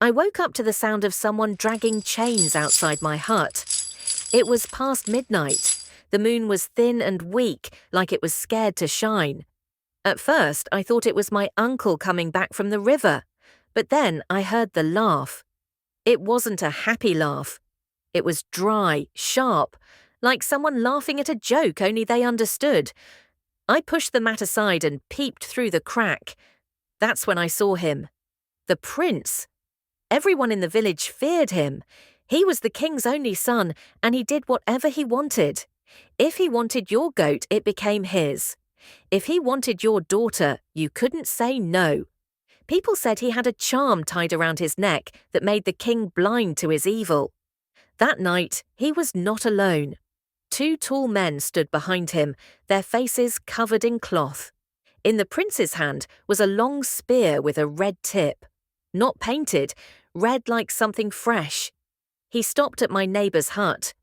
I woke up to the sound of someone dragging chains outside my hut. It was past midnight. The moon was thin and weak, like it was scared to shine. At first, I thought it was my uncle coming back from the river, but then I heard the laugh. It wasn't a happy laugh. It was dry, sharp, like someone laughing at a joke only they understood. I pushed the mat aside and peeped through the crack. That's when I saw him. The prince. Everyone in the village feared him. He was the king's only son, and he did whatever he wanted. If he wanted your goat, it became his. If he wanted your daughter, you couldn't say no. People said he had a charm tied around his neck that made the king blind to his evil. That night, he was not alone. 2 tall men stood behind him, their faces covered in cloth. In the prince's hand was a long spear with a red tip. Not painted, red like something fresh. He stopped at my neighbour's hut.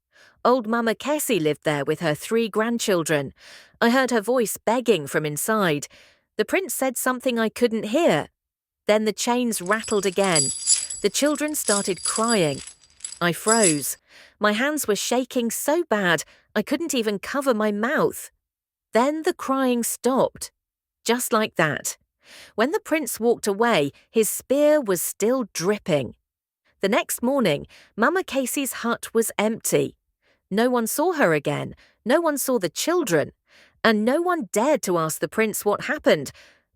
Old Mama Kessie lived there with her 3 grandchildren. I heard her voice begging from inside. The prince said something I couldn't hear. Then the chains rattled again. The children started crying. I froze. My hands were shaking so bad I couldn't even cover my mouth. Then the crying stopped. Just like that. When the prince walked away, his spear was still dripping. The next morning, Mama Casey's hut was empty. No one saw her again, no one saw the children, and no one dared to ask the prince what happened.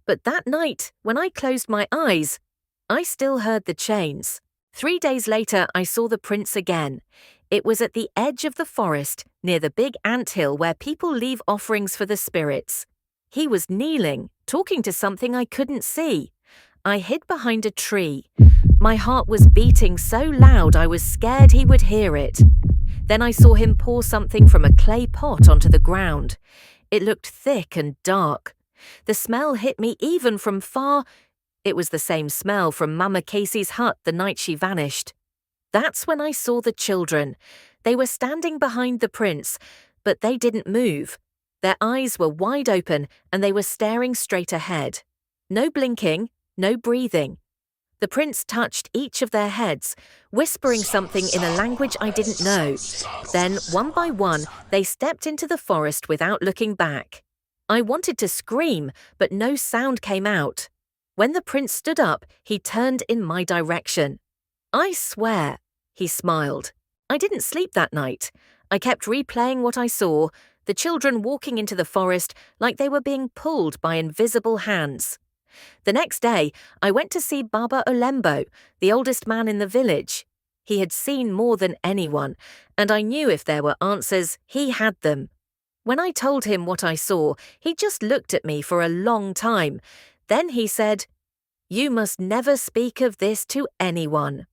But that night, when I closed my eyes, I still heard the chains. 3 days later, I saw the prince again. It was at the edge of the forest, near the big anthill where people leave offerings for the spirits. He was kneeling, talking to something I couldn't see. I hid behind a tree. My heart was beating so loud I was scared he would hear it. Then I saw him pour something from a clay pot onto the ground. It looked thick and dark. The smell hit me even from far. It was the same smell from Mama Casey's hut the night she vanished. That's when I saw the children. They were standing behind the prince, but they didn't move. Their eyes were wide open and they were staring straight ahead. No blinking, no breathing. The prince touched each of their heads, whispering something in a language I didn't know. Then, one by one, they stepped into the forest without looking back. I wanted to scream, but no sound came out. When the prince stood up, he turned in my direction. I swear, he smiled. I didn't sleep that night. I kept replaying what I saw, the children walking into the forest like they were being pulled by invisible hands. The next day, I went to see Baba Olembo, the oldest man in the village. He had seen more than anyone, and I knew if there were answers, he had them. When I told him what I saw, he just looked at me for a long time. Then he said, "You must never speak of this to anyone."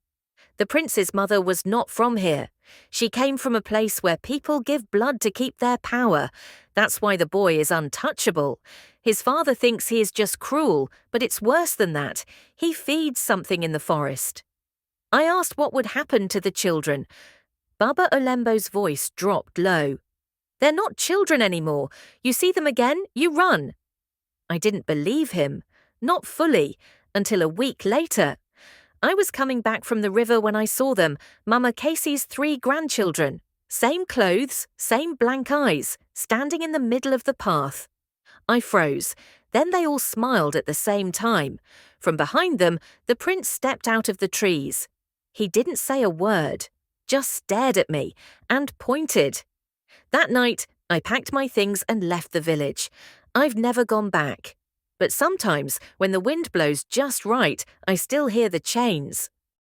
The prince's mother was not from here. She came from a place where people give blood to keep their power. That's why the boy is untouchable. His father thinks he is just cruel, but it's worse than that. He feeds something in the forest. I asked what would happen to the children. Baba Olembo's voice dropped low. "They're not children anymore. You see them again, you run." I didn't believe him. Not fully, until a week later. I was coming back from the river when I saw them, Mama Casey's 3 grandchildren. Same clothes, same blank eyes, standing in the middle of the path. I froze. Then they all smiled at the same time. From behind them, the prince stepped out of the trees. He didn't say a word, just stared at me and pointed. That night, I packed my things and left the village. I've never gone back. But sometimes, when the wind blows just right, I still hear the chains.